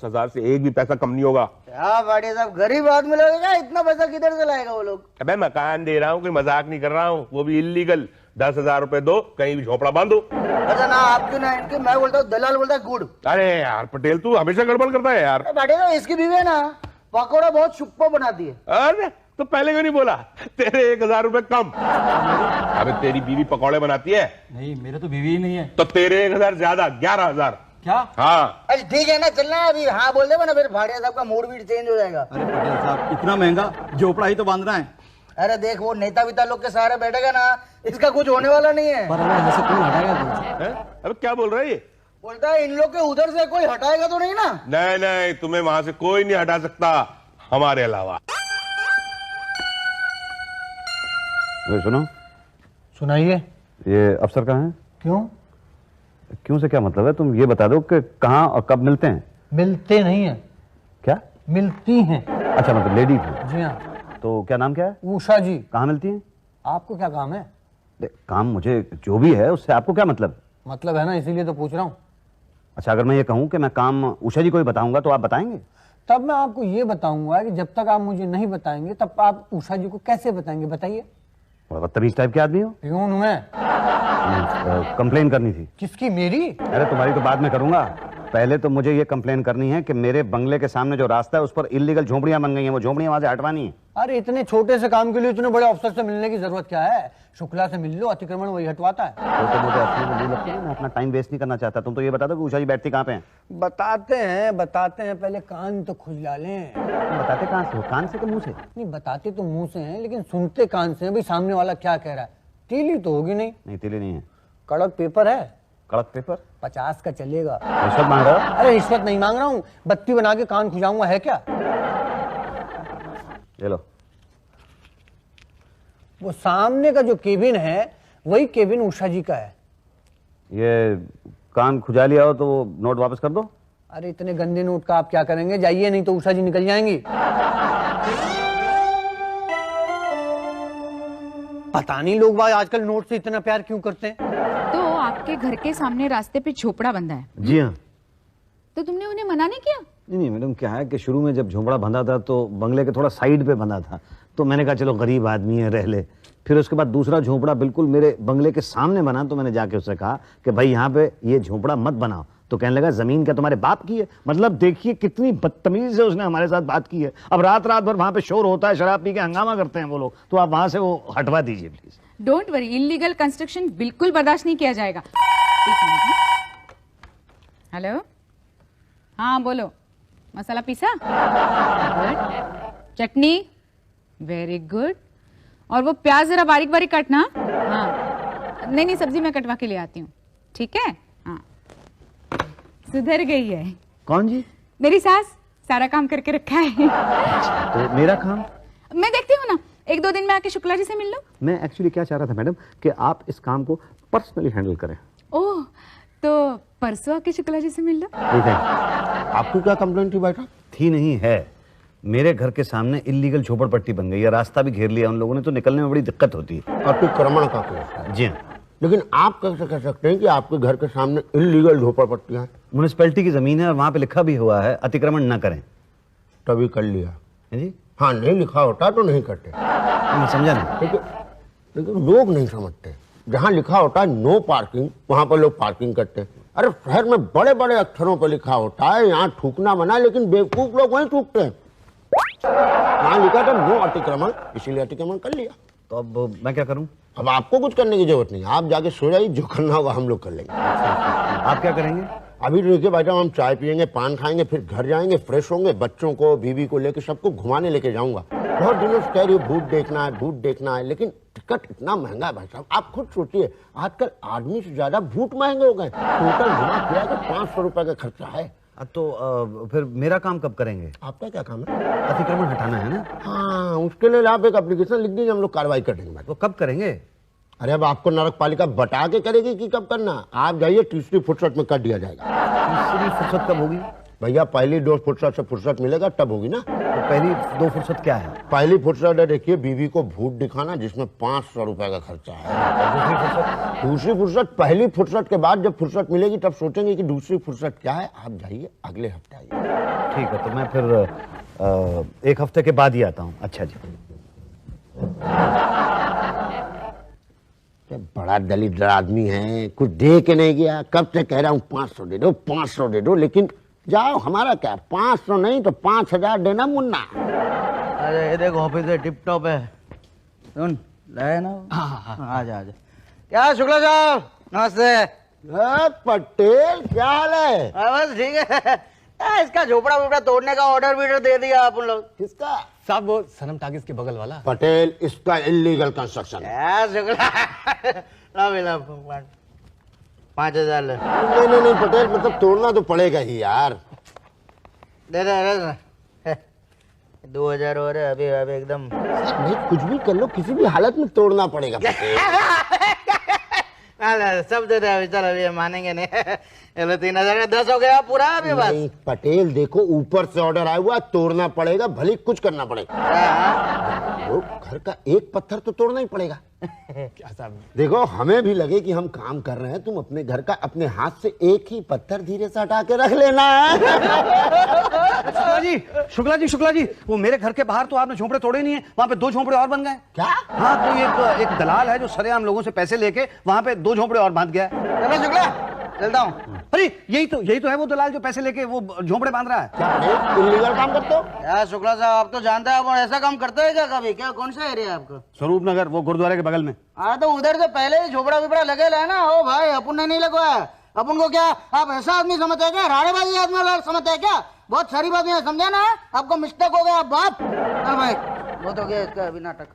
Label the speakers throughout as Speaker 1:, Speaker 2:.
Speaker 1: 10,000 से एक भी पैसा कम नहीं होगा।
Speaker 2: क्या भाटिया साहब, गरीब आदमी लगेगा, इतना पैसा किधर से लाएगा वो लोग?
Speaker 1: अबे मकान दे रहा हूँ, कोई मजाक नहीं कर रहा हूँ, वो भी इलीगल। 10,000 रुपए दो, कहीं भी झोपड़ा बांधो।
Speaker 2: अच्छा ना आपकी ना इनकी, मैं बोलता हूँ दलाल बोलता है गुड़।
Speaker 1: अरे यार पटेल, तू हमेशा गड़बड़ करता है यार।
Speaker 2: भाटिया साहब, इसकी बीवी है ना, पकौड़ा बहुत सुपर बनाती है।
Speaker 1: अरे तो पहले क्यों नहीं बोला? तेरे 1,000 रुपए कम। अबे तेरी बीवी पकौड़े बनाती है?
Speaker 3: नहीं, मेरे तो बीवी ही नहीं है।
Speaker 1: तो तेरे 1,000 ज्यादा, 11,000।
Speaker 3: क्या?
Speaker 1: हाँ।
Speaker 2: अच्छा ठीक है ना, चलना है अभी। हाँ बोल दे ना, फिर भाटिया साहब का मूड भी चेंज हो जाएगा।
Speaker 3: अरे पटेल साहब, इतना महंगा झोपड़ा ही तो बांधना है।
Speaker 2: अरे देख, वो नेता विता लोग के सहारे बैठेगा ना, इसका कुछ होने वाला नहीं है।
Speaker 3: पर हमें यहाँ से कौन हटाएगा कौन से?
Speaker 1: अबे क्या बोल रहा है ये?
Speaker 2: बोलता है इन लोग के उधर से कोई हटाएगा तो नहीं ना?
Speaker 1: नहीं नहीं, तुम्हें वहां से कोई नहीं हटा सकता हमारे अलावा।
Speaker 4: सुनो,
Speaker 2: सुनाइए।
Speaker 4: ये अफसर कहाँ है?
Speaker 2: क्यों?
Speaker 4: क्यों से क्या मतलब है? तुम ये बता दो कि कहाँ और कब मिलते हैं।
Speaker 2: मिलते नहीं है।
Speaker 4: क्या?
Speaker 2: मिलती हैं।
Speaker 4: अच्छा, मतलब लेडीज है।
Speaker 2: जी हाँ।
Speaker 4: तो क्या नाम क्या है?
Speaker 2: उषा जी।
Speaker 4: कहाँ मिलती हैं?
Speaker 2: आपको क्या काम है?
Speaker 4: काम मुझे जो भी है उससे आपको क्या मतलब?
Speaker 2: मतलब है ना, इसीलिए तो पूछ रहा हूँ।
Speaker 4: अच्छा, अगर मैं ये कहूँ कि मैं काम उषा जी को ही बताऊंगा तो आप बताएंगे?
Speaker 2: तब मैं आपको ये बताऊंगा कि जब तक आप मुझे नहीं बताएंगे तब आप उषा जी को कैसे बताएंगे, बताइए।
Speaker 4: बड़ा बदतमीज टाइप के आदमी हो।
Speaker 2: क्यों? मैं
Speaker 4: कंप्लेन करनी थी।
Speaker 2: किसकी? मेरी?
Speaker 4: अरे तुम्हारी तो बाद में करूंगा, पहले तो मुझे ये कंप्लेन करनी है कि मेरे बंगले के सामने जो रास्ता है उस पर इलीगल झोपड़ियां बन गई हैं, वो झोपड़ियां वहां से हटवानी है।
Speaker 2: अरे इतने छोटे से काम के लिए इतने बड़े अफसर से मिलने की जरूरत क्या है? शुक्ला से मिल लो, अतिक्रमण वही हटवाता है।
Speaker 4: तो मुझे अपने को नहीं लगता है, मैं अपना टाइम वेस्ट नहीं करना चाहता। तुम तो ये बता दो कि उषा जी बैठती कहाँ पे हैं?
Speaker 2: बताते हैं, पहले कान तो खुजला लें।
Speaker 4: बताते कहाँ से हो? कान से कि मुंह से?
Speaker 2: नहीं, बताते तो मुंह से हैं, लेकिन सुनते कान से हैं। भाई सामने वाला क्या कह रहा है? तीली तो होगी नहीं?
Speaker 4: नहीं, तिले नहीं है।
Speaker 2: कड़क पेपर है?
Speaker 4: कड़क पेपर?
Speaker 2: 50 का चलेगा।
Speaker 4: रिश्वत मांग रहे हो?
Speaker 2: अरे रिश्वत नहीं मांग रहा हूँ, बत्ती बना के कान खुजाऊंगा, है क्या?
Speaker 4: ये लो।
Speaker 2: वो सामने का जो केबिन है वही केबिन उषा जी का है।
Speaker 4: ये कान खुजा लिया हो तो वो नोट वापस कर दो।
Speaker 2: अरे इतने गंदे नोट का आप क्या करेंगे? जाइए, नहीं तो उषा जी निकल जाएंगी। पता नहीं लोग भाई आजकल नोट से इतना प्यार क्यों करते हैं।
Speaker 5: तो आपके घर के सामने रास्ते पे झोपड़ा बंधा है?
Speaker 4: जी हाँ।
Speaker 5: तो तुमने उन्हें मना नहीं किया?
Speaker 4: नहीं मैडम, क्या है कि शुरू में जब झोपड़ा बंधा था तो बंगले के थोड़ा साइड पे बंधा था, तो मैंने कहा चलो गरीब आदमी है, रह ले। फिर उसके बाद दूसरा झोपड़ा बिल्कुल मेरे बंगले के सामने बना, तो मैंने जाके उससे कहा कि भाई यहाँ पे ये झोपड़ा मत बनाओ। तो कहने लगा जमीन क्या तुम्हारे बाप की है? मतलब देखिए कितनी बदतमीज से उसने हमारे साथ बात की है। अब रात रात भर वहां पे शोर होता है, शराब पी के हंगामा करते हैं वो लोग, तो आप वहां से वो हटवा दीजिए please.
Speaker 5: Don't worry, illegal construction बिल्कुल बर्दाश्त नहीं किया जाएगा। एक मिनट। हेलो, हाँ बोलो। मसाला पीसा? गुड। चटनी? Very good. और वो प्याज जरा बारीक बारीक काटना। हाँ, नहीं सब्जी मैं कटवा के ले आती हूँ, ठीक है? हाँ, सुधर गई है।
Speaker 4: कौन जी?
Speaker 5: मेरी सास, सारा काम करके रखा है।
Speaker 4: तो मेरा काम?
Speaker 5: मैं देखती हूँ ना, 1-2 दिन में आके शुक्ला जी से मिल लो।
Speaker 4: मैं एक्चुअली क्या चाह रहा था मैडम कि आप इस काम को पर्सनली हैंडल करें।
Speaker 5: ओह, तो परसों आके शुक्ला जी से मिल लो।
Speaker 4: ठीक है।
Speaker 6: आपको क्या कंप्लेंट थी बेटा?
Speaker 4: थी नहीं है, मेरे घर के सामने इलीगल झोपड़पट्टी बन गई है, रास्ता भी घेर लिया उन लोगों ने, तो निकलने में बड़ी दिक्कत होती है।
Speaker 6: अतिक्रमण का केस है।
Speaker 4: जी हाँ।
Speaker 6: लेकिन आप कैसे कह सकते हैं कि आपके घर के सामने इलीगल झोपड़पट्टियां हैं?
Speaker 4: म्युनिसिपैलिटी की जमीन है और वहां पे लिखा भी हुआ है अतिक्रमण न करें।
Speaker 6: तभी कर लिया
Speaker 4: है जी?
Speaker 6: हाँ, नहीं लिखा होता तो नहीं करते।
Speaker 4: मैं समझा नहीं।
Speaker 6: लेकिन लोग नहीं समझते, जहाँ लिखा होता है नो पार्किंग, वहां पर लोग पार्किंग करते हैं। अरे शहर में बड़े बड़े अक्षरों पर लिखा होता है यहाँ थूकना मना, लेकिन बेवकूफ लोग वहीं थूकते हैं। यहाँ लिखा था नो अतिक्रमण, इसीलिए अतिक्रमण कर लिया।
Speaker 4: तो अब मैं क्या करूं?
Speaker 6: अब आपको कुछ करने की जरूरत नहीं, आप जाके सो जाइए, जो करना होगा हम लोग कर लेंगे।
Speaker 4: आप क्या करेंगे?
Speaker 6: अभी देखिए बेटा, हम चाय पियेंगे, पान खाएंगे, फिर घर जाएंगे, फ्रेश होंगे, बच्चों को बीवी को लेके सबको घुमाने लेके जाऊंगा। बहुत दिनों से कह रही भूत देखना है, लेकिन टिकट इतना महंगा है भाई साहब। आप खुद सोचिए, आजकल आदमी से ज्यादा भूत महंगे हो गए। टोटल घुमा फिरा के 500 रुपए का खर्चा है।
Speaker 4: तो फिर मेरा काम कब करेंगे?
Speaker 6: आपका क्या काम है?
Speaker 4: अतिक्रमण हटाना है ना?
Speaker 6: हाँ, उसके लिए आप एक एप्लीकेशन लिख दीजिए, हम लोग कार्रवाई कर देंगे।
Speaker 4: वो कब करेंगे?
Speaker 6: अरे अब आपको नगर पालिका बता के करेगी कि कब करना। आप जाइए, तीसरी फुर्सत में कर दिया जाएगा।
Speaker 4: तीसरी फुर्सत कब होगी?
Speaker 6: भैया पहली 2 फुर्सत से फुर्सत मिलेगा तब होगी ना।
Speaker 4: तो पहली 2 फुर्सत क्या है?
Speaker 6: पहली फुर्सत है देखिए बीवी को भूत दिखाना जिसमें 500 रुपए का खर्चा है। दूसरी फुर्सत पहली फुर्सत के बाद जब फुर्सत मिलेगी तब सोचेंगे कि दूसरी फुर्सत क्या है। आप जाइए अगले हफ्ते आइए।
Speaker 4: ठीक है, तो मैं फिर 1 हफ्ते के बाद ही आता हूँ। अच्छा जी।
Speaker 6: बड़ा दलित आदमी है, कुछ दे के नहीं गया। कब से कह रहा हूँ 500 दे दो, 500 दे दो, लेकिन जाओ हमारा क्या 500 नहीं तो 5000 देना मुन्ना।
Speaker 3: अरे ये देख ऑफिस है, टिप टॉप है। सुन लाए ना? आजा आजा। क्या शुक्ला साहब, नमस्ते।
Speaker 6: पटेल क्या हाल है?
Speaker 3: बस ठीक है। इसका झोपड़ा वोपड़ा तोड़ने का ऑर्डर वीडर दे दिया आप उन लोग।
Speaker 6: किसका?
Speaker 7: साहब वो सनम टाकिस के बगल वाला।
Speaker 6: पटेल इसका इलीगल कंस्ट्रक्शन।
Speaker 3: शुक्ला ला मिला 5000 ले।
Speaker 6: नहीं पटेल, मतलब तोड़ना तो पड़ेगा ही यार।
Speaker 3: दे दे 2000 और है अभी अभी एकदम।
Speaker 6: नहीं कुछ भी कर लो, किसी भी हालत में तोड़ना पड़ेगा पटेल।
Speaker 3: सब दे दे अभी, चल अभी मानेंगे नहीं। चलो 3000 का 10 हो गया पूरा अभी बस।
Speaker 6: नहीं पटेल देखो, ऊपर से ऑर्डर आया हुआ, तोड़ना पड़ेगा, भले कुछ करना पड़ेगा। वो घर का एक पत्थर तो तोड़ना ही पड़ेगा।
Speaker 7: क्या साहब?
Speaker 6: देखो हमें भी लगे कि हम काम कर रहे हैं, तुम अपने घर का अपने हाथ से एक ही पत्थर धीरे से हटा के रख लेना है।
Speaker 4: शुक्ला जी, वो मेरे घर के बाहर तो आपने झोंपड़े तोड़े नहीं है, वहाँ पे 2 झोंपड़े और बन गए।
Speaker 6: क्या?
Speaker 4: हाँ, तो एक दलाल है जो सरेआम लोगों से पैसे लेके वहाँ पे 2 झोंपड़े और बांध गया है।
Speaker 3: शुक्ला चलता हूँ।
Speaker 4: अरे यही तो है वो दलाल जो पैसे लेके वो झोंपड़े बांध रहा है।
Speaker 6: क्या इलीगल काम करते हो?
Speaker 3: यार शुक्ला साहब, आप तो जानते हैं आप ऐसा काम करते हैं क्या कभी? क्या कौन सा एरिया है आपका?
Speaker 4: स्वरूप नगर, वो गुरुद्वारे के बगल में।
Speaker 3: हाँ तो उधर से पहले ही झोपड़ा विपड़ा लगे है ना। ओ भाई अपन ने नहीं लगवाया। अपन को क्या आप ऐसा आदमी समझते हैं क्या? राड़ेबाजी आदमी समझते हैं क्या? बहुत सारी बात है, समझा ना? आपको मिस्टेक हो गया बाप। चल भाई वो तो गया इसका अभी नाटक।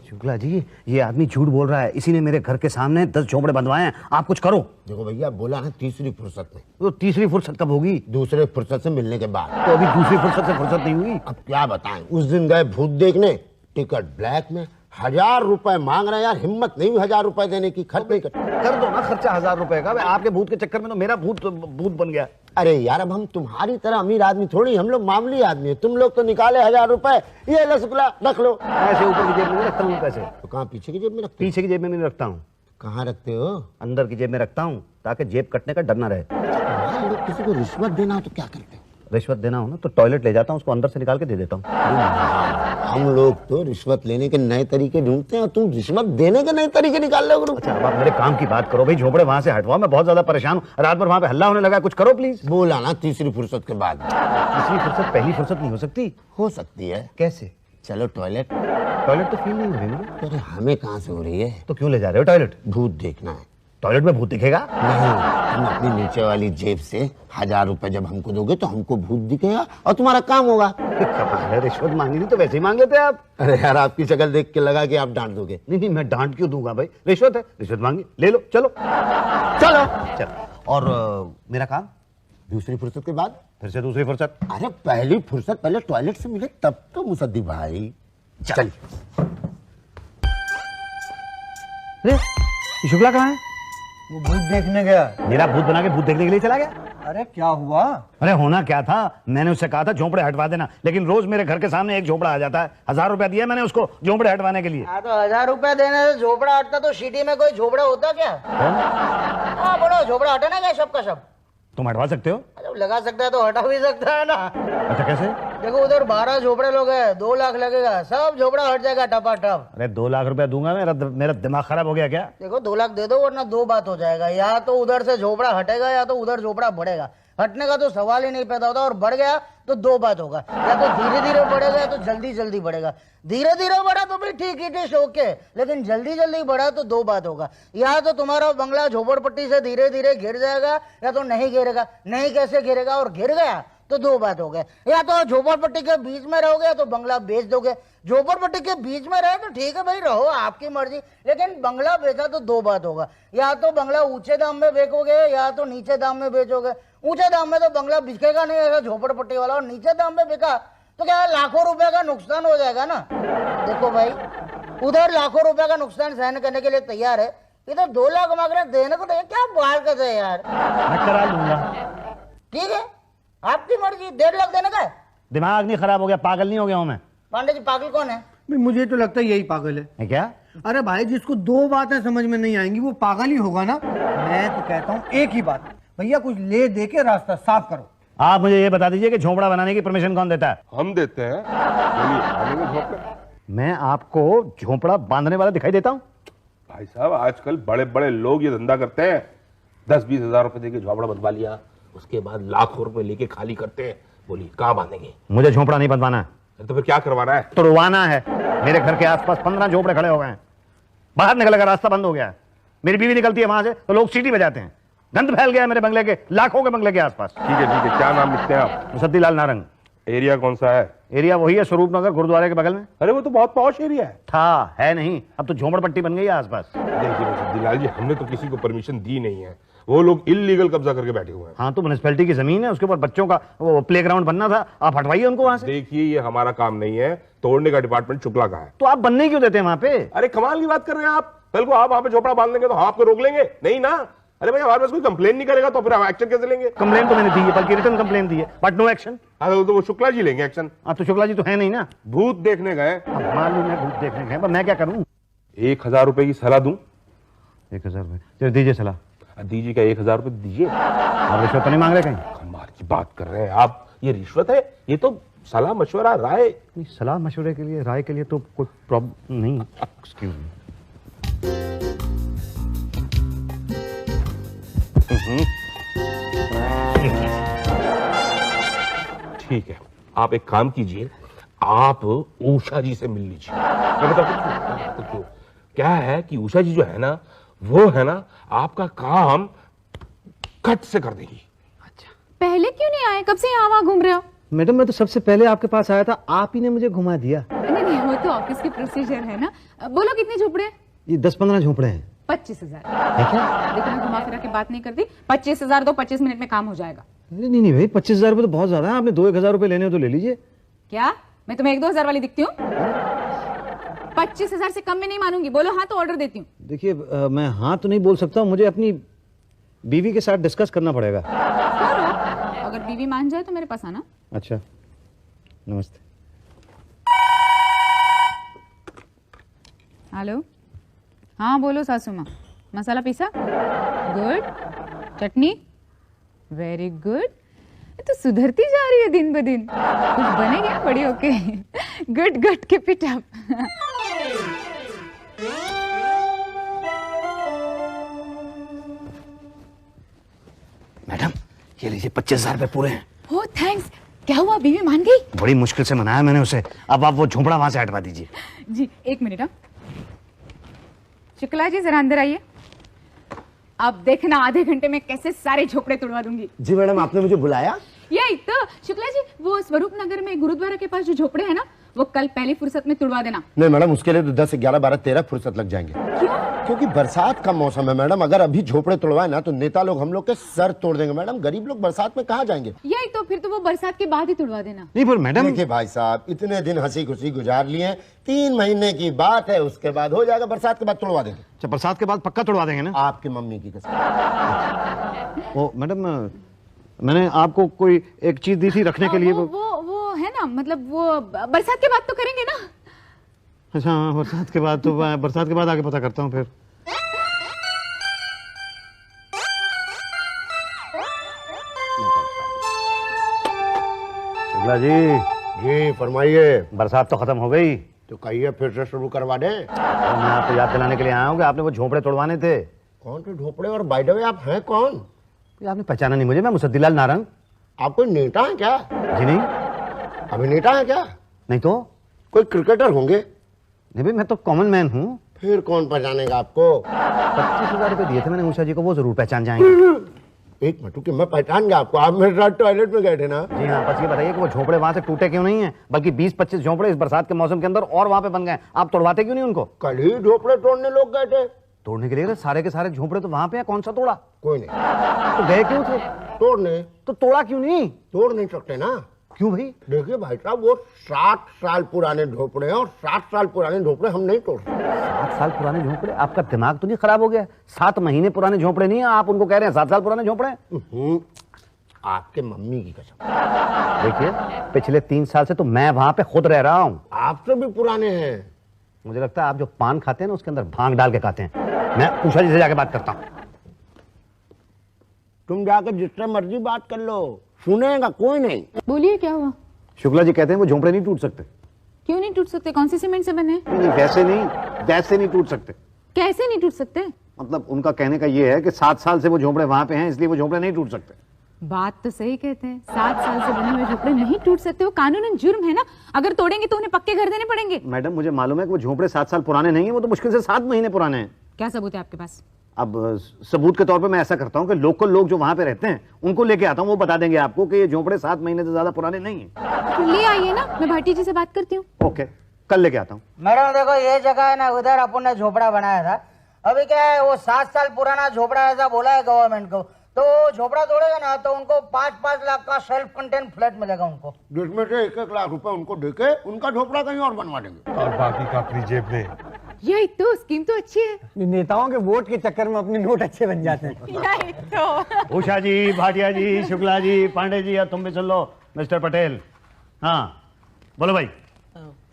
Speaker 4: शुक्ला जी, ये आदमी झूठ बोल रहा है। इसी ने मेरे घर के सामने 10 झोंपड़े बंधवाए हैं। आप कुछ करो।
Speaker 6: देखो भैया, बोला ना तीसरी फुर्सत में।
Speaker 4: तो तीसरी फुर्सत कब होगी?
Speaker 6: दूसरे फुर्सत से मिलने के बाद।
Speaker 4: तो अभी दूसरी फुर्सत से फुर्सत नहीं हुई।
Speaker 6: अब क्या बताएं, उस दिन गए भूत देखने, टिकट ब्लैक में, 1000 रुपए मांग रहे हैं यार। हिम्मत नहीं हुई 1000 रुपए देने की। खर्च नहीं
Speaker 4: कर दो ना खर्चा 1000 रुपए का। आपके भूत के चक्कर में तो मेरा भूत बन गया।
Speaker 6: अरे यार, अब हम तुम्हारी तरह अमीर आदमी थोड़ी, हम लोग मामूली आदमी है। तुम लोग तो निकाले 1000 रुपए, ये लो शुक्ला रख लो।
Speaker 4: ऐसे ऊपर की जेब में नहीं रखता हूँ पैसे।
Speaker 6: तो कहाँ पीछे की जेब में रखते हो?
Speaker 4: पीछे की जेब में नहीं रखता हूँ।
Speaker 6: कहाँ रखते हो?
Speaker 4: अंदर की जेब में रखता हूँ, ताकि जेब कटने का डर ना रहे।
Speaker 6: यार, लोग किसी को रिश्वत देना हो तो क्या करते हो?
Speaker 4: रिश्वत देना हो ना तो टॉयलेट ले जाता हूँ, उसको अंदर से निकाल के दे देता हूँ।
Speaker 6: हम लोग तो रिश्वत लेने के नए तरीके ढूंढते हैं और तुम रिश्वत देने के नए तरीके निकाल रहे हो।
Speaker 4: अच्छा, अब आप मेरे काम की बात करो भाई। झोपड़े वहां से हटवाओ, मैं बहुत ज्यादा परेशान हूँ। रात भर वहां पे हल्ला होने लगा, कुछ करो प्लीज।
Speaker 6: बोला ना तीसरी फुर्सत के बाद।
Speaker 4: तीसरी फुर्सत पहली फुर्सत नहीं हो सकती?
Speaker 6: हो सकती है।
Speaker 4: कैसे?
Speaker 6: चलो टॉयलेट।
Speaker 4: टॉयलेट तो फील नहीं हो रही मुझे।
Speaker 6: अरे हमें कहाँ से हो रही है?
Speaker 4: तो क्यों ले जा रहे हो टॉयलेट?
Speaker 6: भूत देखना है।
Speaker 4: टॉयलेट में भूत दिखेगा?
Speaker 6: नहीं, तुम अपनी नीचे वाली जेब से 1000 रुपए जब हमको दोगे तो हमको भूत दिखेगा और तुम्हारा काम होगा।
Speaker 4: कमाल है, रिश्वत मांगी थी तो वैसे ही मांग लेते आप।
Speaker 6: अरे यार, आपकी शक्ल देख के लगा कि आप डांट दोगे।
Speaker 4: नहीं, मैं डांट क्यों दूंगा भाई? रिश्वत है, रिश्वत मांगी, ले लो। चलो चलो। और मेरा काम
Speaker 6: दूसरी फुर्सत के बाद?
Speaker 4: फिर से दूसरी फुर्सत।
Speaker 6: अरे पहली फुर्सत पहले टॉयलेट से मिले तब तो मुसद्दी भाई। चल।
Speaker 4: शुक्ला कहाँ है?
Speaker 2: वो भूत देखने गया।
Speaker 4: मेरा भूत बना के भूत देखने के लिए चला गया?
Speaker 2: अरे क्या हुआ?
Speaker 4: अरे होना क्या था, मैंने उससे कहा था झोंपड़े हटवा देना, लेकिन रोज मेरे घर के सामने एक झोंपड़ा आ जाता है। 1000 रुपया दिया मैंने उसको झोंपड़े हटवाने के लिए।
Speaker 3: हाँ तो 1000 रुपया देने से झोपड़ा हटता तो सिटी में कोई झोपड़ा होता क्या? हाँ बोलो, झोपड़ा हटा ना क्या सब का सब?
Speaker 4: तुम हटवा सकते हो?
Speaker 3: जब लगा सकता है तो हटा भी सकता है ना।
Speaker 4: अच्छा कैसे?
Speaker 3: देखो उधर 12 झोपड़े लोग हैं, 2 लाख लगेगा, सब झोपड़ा हट जाएगा टपाटप।
Speaker 4: अरे 2 लाख रुपया दूंगा? मेरा दिमाग खराब हो गया क्या?
Speaker 3: देखो 2 लाख दे दो, वरना 2 बात हो जाएगा। या तो उधर से झोपड़ा हटेगा या तो उधर झोपड़ा बढ़ेगा। हटने का तो सवाल ही नहीं पैदा होता, और बढ़ गया तो 2 बात होगा। या तो धीरे धीरे बढ़ेगा या तो जल्दी जल्दी बढ़ेगा। धीरे धीरे बढ़ा तो भी ठीक ही ठीक ओके, लेकिन जल्दी जल्दी बढ़ा तो 2 बात होगा। या तो तुम्हारा बंगला झोपड़पट्टी से धीरे धीरे गिर जाएगा या तो नहीं गिरेगा। नहीं कैसे गिरेगा, और गिर गया तो 2 बात हो गए। या तो झोपड़पट्टी के बीच में रहोगे या तो बंगला बेच दोगे। झोपड़पट्टी के बीच में रहे तो ठीक है भाई, रहो आपकी मर्जी, लेकिन बंगला बेचा तो 2 बात होगा। या तो बंगला ऊंचे दाम में बेचोगे या तो नीचे दाम में बेचोगे। ऊंचे दाम में तो बंगला बिकेगा नहीं ऐसा झोपड़पट्टी वाला, और नीचे दाम में बिका तो क्या लाखों रुपए का नुकसान हो जाएगा ना। देखो भाई, उधर लाखों रुपए का नुकसान सहन करने के लिए तैयार है, इधर 2 लाख मांग रहे, देने को तो क्या बाल करते हैं यार।
Speaker 4: मैं करा लूंगा।
Speaker 3: ठीक है, आपकी मर्जी। 1.5 लाख देने का है।
Speaker 4: दिमाग नहीं खराब हो गया, पागल नहीं हो गया हूं मैं?
Speaker 3: पांडे जी पागल कौन है?
Speaker 2: भाई मुझे तो लगता है यही पागल है।
Speaker 4: क्या?
Speaker 2: अरे भाई जिसको 2 बातें समझ में नहीं आएंगी वो पागल ही होगा ना। मैं तो कहता हूँ एक ही बात, भैया कुछ ले दे के रास्ता साफ करो।
Speaker 4: आप मुझे ये बता दीजिए कि झोपड़ा बनाने की परमिशन कौन देता है?
Speaker 1: हम देते हैं। बोलिए, हमें तो झोंपड़े।
Speaker 4: मैं आपको झोपड़ा बांधने वाला दिखाई देता हूँ?
Speaker 1: भाई साहब, आजकल बड़े बड़े लोग ये धंधा करते हैं। 10-20 हजार रुपए देके झोपड़ा बनवा लिया, उसके बाद लाखों रुपए लेके खाली करते हैं। बोलिए कहाँ बांधेंगे?
Speaker 4: मुझे झोपड़ा नहीं बनवाना है।
Speaker 1: तो फिर क्या करवाना है?
Speaker 4: तुड़वाना है। मेरे घर के आसपास 15 झोपड़े खड़े हो गए हैं। बाहर निकलने का रास्ता बंद हो गया है। मेरी बीवी निकलती है वहां से तो लोग सीटी बजाते हैं। गंद फैल गया है मेरे बंगले के, लाखों के बंगले के आसपास।
Speaker 1: ठीक है, क्या नाम लिखते हैं आप?
Speaker 4: मुसद्दी लाल नारंग।
Speaker 1: एरिया कौन सा है?
Speaker 4: एरिया वही है, स्वरूप नगर, गुरुद्वारे के बगल में।
Speaker 1: अरे वो तो बहुत पॉश एरिया है।
Speaker 4: था, है नहीं, अब तो झोपड़पट्टी बन गई है आसपास।
Speaker 1: देखिए मुसद्दीलाल जी, हमने तो किसी को परमिशन दी नहीं है। वो लोग इल्लीगल कब्जा करके बैठे हुए हैं।
Speaker 4: हाँ तो म्युनिसिपैलिटी की जमीन है, उसके ऊपर बच्चों का वो प्लेग्राउंड बनना था, आप हटवाइए उनको वहां से।
Speaker 1: देखिए ये हमारा काम नहीं है, तोड़ने का डिपार्टमेंट शुक्ला का है।
Speaker 4: तो आप बनने क्यों देते हैं वहां पे?
Speaker 1: अरे कमाल की बात कर रहे हैं आप। कल को आप वहां पे झोपड़ा बांध लेंगे तो हम आपको रोक लेंगे? नहीं ना। अरे भाई हमारे पास कोई कंप्लेन नहीं करेगा तो फिर हम एक्शन कैसे लेंगे?
Speaker 4: कंप्लेन तो मैंने दी है, बल्कि रिटर्न कंप्लेन दी है, बट नो एक्शन।
Speaker 1: अरे तो वो शुक्ला जी लेंगे एक्शन।
Speaker 4: आप तो शुक्ला जी तो है नहीं ना।
Speaker 1: भूत देखने गए।
Speaker 4: अब मालूम है भूत देखने गए, पर मैं क्या करूं?
Speaker 1: 1000 रुपए की सलाह दूं?
Speaker 4: 1000 रुपए चलो दीजिए सलाह।
Speaker 1: दीजिए, क्या 1000 रुपए दीजिए?
Speaker 4: आप रिश्वत तो नहीं मांग रहे कहीं?
Speaker 1: कमाल की बात कर रहे हैं आप। ये रिश्वत है? ये तो सलाह मशवरा राय।
Speaker 4: नहीं, सलाह मशवरे के लिए, राय के लिए तो कोई प्रॉब्लम नहीं। Excuse me.
Speaker 1: ठीक है, आप एक काम कीजिए, आप उषा जी से मिल लीजिए। मैं बताता क्यों। क्या है कि उषा जी जो है ना, वो है ना आपका काम कट से कर देगी।
Speaker 5: पहले क्यों नहीं आए? कब से यहाँ वहाँ घूम रहे हो?
Speaker 4: मैडम मैं तो सबसे पहले आपके पास आया था, आप ही ने मुझे घुमा दिया।
Speaker 5: नहीं नहीं, वो तो ऑफिस की प्रोसीजर है ना। बोलो कितने झोपड़े?
Speaker 4: ये 10-15 झोपड़े हैं।
Speaker 5: 25,000।
Speaker 4: है क्या?
Speaker 5: देखो मैं घुमा फिरा के बात नहीं करती। 25,000 दो, 25 मिनट में काम हो जाएगा।
Speaker 4: नहीं नहीं भाई, 25,000 रुपए तो बहुत ज्यादा है। आपने 2-1,000 रुपए लेने हो तो ले लीजिए।
Speaker 5: क्या मैं तुम्हें 1-2 हजार वाली दिखती हूँ? 25,000 से कम में नहीं मानूंगी। बोलो हाँ तो ऑर्डर देती हूँ।
Speaker 4: देखिए मैं हाँ तो नहीं बोल सकता, मुझे अपनी बीवी के साथ डिस्कस करना पड़ेगा।
Speaker 5: करो, अगर बीवी मान जाए तो मेरे पास आना।
Speaker 4: अच्छा, नमस्ते।
Speaker 5: हेलो, हाँ बोलो सासू माँ। मसाला पीसा? गुड। चटनी? Very good. तो सुधरती जा रही है दिन ब दिन। कुछ बनेगा बड़ी होके। Good good, keep it up.
Speaker 4: Madam ये लीजिए, 25,000 रुपए पूरे हैं।
Speaker 5: ओह थैंक्स। क्या हुआ, बीवी मान गई?
Speaker 4: बड़ी मुश्किल से मनाया मैंने उसे। अब आप वो झोपड़ा वहां से हटवा दीजिए।
Speaker 5: जी एक मिनट। हाँ शुक्ला जी जरा अंदर आइए। अब देखना आधे घंटे में कैसे सारे झोपड़े तुड़वा दूंगी।
Speaker 6: जी मैडम, आपने मुझे बुलाया?
Speaker 5: यही तो शुक्ला जी, वो स्वरूप नगर में गुरुद्वारा के पास जो झोपड़े हैं ना, वो कल पहली फुर्सत में तुड़वा देना।
Speaker 6: नहीं मैडम, उसके लिए तो 10, 11, 12, 13 फुर्सत लग जाएंगे।
Speaker 5: क्यों?
Speaker 6: क्योंकि बरसात का मौसम है मैडम। अगर अभी झोपड़े तोड़वाए ना तो नेता लोग हम लोग के सर तोड़ देंगे मैडम। गरीब लोग बरसात में कहाँ जाएंगे?
Speaker 5: यही तो, फिर तो वो बरसात के बाद ही तुड़वा देना।
Speaker 4: नहीं पर मैडम,
Speaker 6: देखिए भाई साहब, इतने दिन हंसी खुशी गुजार लिए, 3 महीने की बात है, उसके बाद हो जाएगा। बरसात के बाद तोड़वा देंगे।
Speaker 4: अच्छा बरसात के बाद पक्का तोड़वा देंगे ना?
Speaker 6: आपकी मम्मी की कसम।
Speaker 4: वो मैडम मैंने आपको कोई एक चीज दी थी रखने के लिए।
Speaker 5: वो है ना, मतलब वो बरसात के बाद तो करेंगे ना।
Speaker 4: अच्छा हाँ, बरसात के बाद तो बरसात के बाद आगे पता करता हूँ फिर। शुक्ला जी।
Speaker 6: जी फरमाइए।
Speaker 4: बरसात तो खत्म हो गई,
Speaker 6: तो कहिए फिर से शुरू करवा दें।
Speaker 4: और मैं आपको याद दिलाने के लिए आया हूँ कि आपने वो झोपड़े तोड़वाने थे।
Speaker 6: कौन से झोपड़े? और बाय द वे आप हैं कौन?
Speaker 4: ये आपने पहचाना नहीं मुझे? मैं मुसद्दी लाल नारंग।
Speaker 6: आप कोई नेता हैं क्या?
Speaker 4: जी नहीं।
Speaker 6: अभिनेता हैं क्या?
Speaker 4: नहीं तो?
Speaker 6: कोई क्रिकेटर होंगे?
Speaker 4: नहीं भाई, मैं तो कॉमन मैन हूँ।
Speaker 6: फिर कौन पहचानेगा आपको?
Speaker 4: 25,000 रुपए दिए थे मैंने उषा जी को, वो जरूर पहचान जाएंगे।
Speaker 6: एक मिनट कि मैं पहचान गया आपको। आप मेरे साथ टॉयलेट में गए थे ना?
Speaker 4: जी हाँ, बस ये बताइए कि वो झोपड़े वहां से टूटे क्यों नहीं है, बल्कि 20-25 झोपड़े इस बरसात के मौसम के अंदर और वहां पे बन गए। आप तोड़वाते क्यों नहीं उनको?
Speaker 6: कल ही झोपड़े तोड़ने लोग गए थे।
Speaker 4: तोड़ने के लिए सारे के सारे झोपड़े तो वहां पे हैं, कौन सा तोड़ा?
Speaker 6: कोई नहीं।
Speaker 4: तो गए क्यों थे?
Speaker 6: तोड़ने।
Speaker 4: तो तोड़ा क्यों नहीं?
Speaker 6: तोड़ नहीं सकते ना।
Speaker 4: क्यों भाई?
Speaker 6: देखिए भाई साहब, वो 60 साल पुराने झोपड़े हैं और 60 साल पुराने झोपड़े हम नहीं तोड़ सकते।
Speaker 4: 7 साल पुराने झोपड़े? आपका दिमाग तो नहीं खराब हो गया? 7 महीने पुराने झोपड़े नहीं है, आप उनको कह रहे हैं 7 साल पुराने झोपड़े?
Speaker 6: आपके मम्मी की कसम।
Speaker 4: देखिए, पिछले 3 साल से तो मैं वहां पे खुद रह रहा हूँ।
Speaker 6: आपसे भी पुराने हैं।
Speaker 4: मुझे लगता है आप जो पान खाते हैं ना उसके अंदर भांग डाल के खाते हैं। मैं उषा जी से जाके बात करता हूँ।
Speaker 6: तुम जाकर जिससे मर्जी बात कर लो, सुनेगा कोई नहीं।
Speaker 5: बोलिए क्या हुआ?
Speaker 4: शुक्ला जी कहते हैं वो झोंपड़े नहीं टूट सकते।
Speaker 5: क्यों नहीं टूट सकते? कौन से सीमेंट से बने हैं?
Speaker 4: नहीं, वैसे नहीं टूट सकते।
Speaker 5: कैसे नहीं टूट सकते?
Speaker 4: मतलब उनका कहने का ये है कि 7 साल से वो झोंपड़े वहां पे हैं, इसलिए वो झोंपड़े नहीं टूट सकते।
Speaker 5: बात तो सही कहते हैं, 7 साल से बने हुए झोपड़े नहीं टूट सकते। वो कानूनन जुर्म है ना, अगर तोड़ेंगे तो उन्हें पक्के घर देने पड़ेंगे।
Speaker 4: मैडम, मुझे मालूम है कि वो झोंपड़े 7 साल पुराने नहीं है, वो तो मुश्किल से 7 महीने पुराने हैं।
Speaker 5: क्या सबूत है आपके पास?
Speaker 4: अब सबूत के तौर पे मैं ऐसा करता हूँ कि लोकल लोग जो वहां पे रहते हैं उनको लेके आता हूँ, वो बता देंगे आपको कि ये झोंपड़े 7 महीने से ज्यादा पुराने नहीं है।
Speaker 5: तो ले आइए ना, मैं भाटी जी से बात करती हूँ।
Speaker 4: ओके, कल लेके आता हूँ।
Speaker 3: मैडम देखो, ये जगह है ना, उधर अपन ने झोपड़ा बनाया था। अभी क्या है, वो 7 साल पुराना झोपड़ा ऐसा बोला है गवर्नमेंट को, तो झोपड़ा तोड़ेगा ना तो उनको 5-5 लाख का सेल्फ कंटेंट फ्लैट मिलेगा उनको,
Speaker 6: जिसमें से 1-1 लाख रुपए उनको देके उनका झोपड़ा कहीं और बनवा देंगे।
Speaker 1: और बाकी का अपनी जेब में।
Speaker 5: यही तो स्कीम तो अच्छी है।
Speaker 2: नेताओं के वोट के चक्कर में अपने नोट अच्छे बन जाते हैं।
Speaker 5: यही तो।
Speaker 4: उषा जी, भाटिया जी, शुक्ला जी, पांडे जी, और तुम भी सुन लो। मिस्टर पटेल, हाँ बोलो भाई।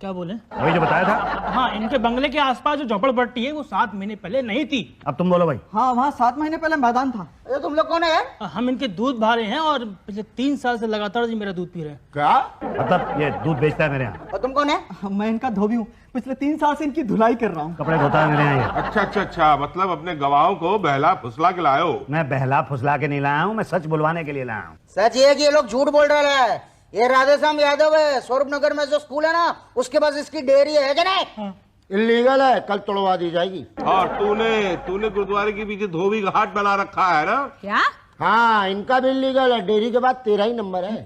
Speaker 8: क्या बोले?
Speaker 4: वही जो बताया था।
Speaker 8: हाँ, इनके बंगले के आसपास जो झोपड़पट्टी है वो 7 महीने पहले नहीं थी।
Speaker 4: अब तुम बोलो भाई।
Speaker 2: हाँ, वहाँ 7 महीने पहले मैदान था।
Speaker 3: ये तुम लोग कौन है यार?
Speaker 8: हम इनके दूध भा रहे हैं और पिछले 3 साल से लगातार जी मेरा दूध पी रहे हैं।
Speaker 6: क्या?
Speaker 4: मतलब ये दूध बेचता है मेरे यहाँ,
Speaker 3: और तुम कौन है?
Speaker 2: मैं इनका धोबी हूँ, पिछले 3 साल से इनकी धुलाई कर रहा हूँ।
Speaker 4: कपड़े धोता है मेरे यहाँ ये।
Speaker 1: अच्छा अच्छा अच्छा, मतलब अपने गवाहों को बहला फुसला के लाए हो।
Speaker 4: मैं बहला फुसला के नहीं लाया हूँ, मैं सच बुलवाने के लिए लाया हूँ।
Speaker 3: सच ये है कि ये लोग झूठ बोल रहे हैं। ये राधेश्याम यादव है, स्वरूप नगर में जो स्कूल है ना, उसके पास इसकी डेयरी है कि नहीं?
Speaker 6: इलीगल है, कल तोड़वा दी जाएगी।
Speaker 1: और तूने गुरुद्वारे के पीछे धोबी घाट बना रखा है ना?
Speaker 5: क्या?
Speaker 6: हाँ, इनका भी इलीगल है। डेयरी के बाद 13 ही नंबर है।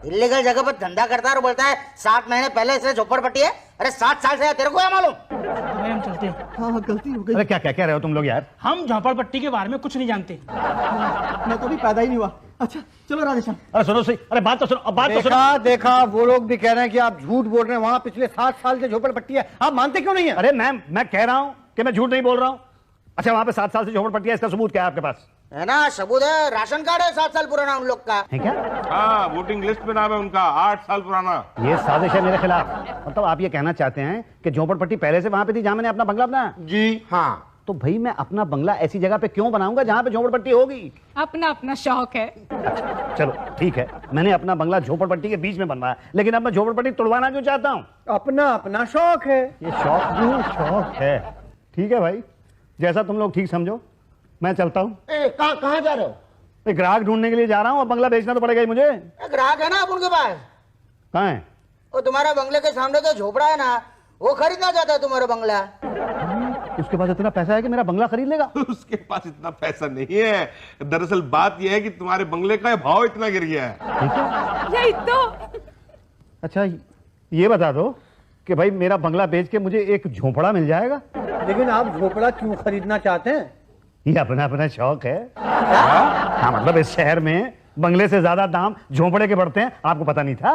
Speaker 3: इलीगल जगह पर धंधा करता है और बोलता है 7 महीने पहले इसने झोपड़पट्टी है। अरे 7 साल से है, तेरे को क्या मालूम?
Speaker 8: तो भाई हम चलते हैं।
Speaker 2: हाँ, गलती हो गई।
Speaker 4: अरे क्या क्या कह रहे हो तुम लोग यार?
Speaker 8: हम झोपड़पट्टी के बारे में कुछ नहीं जानते।
Speaker 2: मैं तो अभी पैदा ही नहीं हुआ। अच्छा चलो राधेश्याम।
Speaker 4: अरे सुनो सही, अरे बात तो सुनो, अब बात तो सुनो।
Speaker 2: देखा, वो लोग भी कह रहे हैं कि आप झूठ बोल रहे हैं। वहाँ पिछले 7 साल से झोपड़पट्टी है, आप मानते क्यों नहीं है?
Speaker 4: अरे मैं कह रहा हूँ कि मैं झूठ नहीं बोल रहा हूँ। अच्छा, वहां पे 7 साल से झोपड़पट्टी है, इसका सबूत क्या है आपके पास?
Speaker 3: है ना, सबूत है, राशन कार्ड है 7 साल पुराना उन लोग का।
Speaker 4: है क्या?
Speaker 1: हाँ, वोटिंग लिस्ट में नाम है उनका, 8 साल पुराना।
Speaker 4: ये साजिश है मेरे खिलाफ। मतलब आप ये कहना चाहते हैं कि झोपड़पट्टी पहले से वहां पे थी जहां मैंने अपना बंगला बनाया?
Speaker 6: जी हाँ।
Speaker 4: तो भाई मैं अपना बंगला ऐसी जगह पे क्यों बनाऊंगा जहां पे झोपड़पट्टी होगी?
Speaker 5: अपना अपना शौक है।
Speaker 4: अच्छा चलो ठीक है, मैंने अपना बंगला झोपड़पट्टी के बीच में बनवाया, लेकिन अब मैं झोपड़पट्टी तोड़वाना क्यों चाहता हूँ?
Speaker 2: अपना अपना शौक है।
Speaker 4: ये शौक है। ठीक है भाई, जैसा तुम लोग ठीक समझो, मैं चलता हूँ।
Speaker 6: कहाँ जा रहे हो?
Speaker 4: एक ग्राहक ढूंढने के लिए जा रहा हूँ, अब बंगला बेचना तो पड़ेगा ही मुझे।
Speaker 3: ग्राहक है ना अब उनके पास।
Speaker 4: कहाँ है?
Speaker 3: वो तुम्हारा बंगले के सामने जो झोपड़ा है ना, वो खरीदना चाहता है तुम्हारा बंगला।
Speaker 4: उसके पास इतना पैसा है कि मेरा बंगला खरीद लेगा?
Speaker 1: उसके पास इतना पैसा नहीं है। दरअसल बात यह है कि तुम्हारे बंगले का भाव इतना गिर गया है।
Speaker 4: ठीक है।
Speaker 5: यही तो।
Speaker 4: अच्छा ये बता दो कि भाई मेरा बंगला बेच के मुझे एक झोपड़ा मिल जाएगा?
Speaker 2: लेकिन आप झोपड़ा क्यों खरीदना चाहते हैं?
Speaker 4: ये अपना अपना शौक है। हाँ, मतलब इस शहर में बंगले से ज्यादा दाम झोपड़े के बढ़ते हैं, आपको पता नहीं था?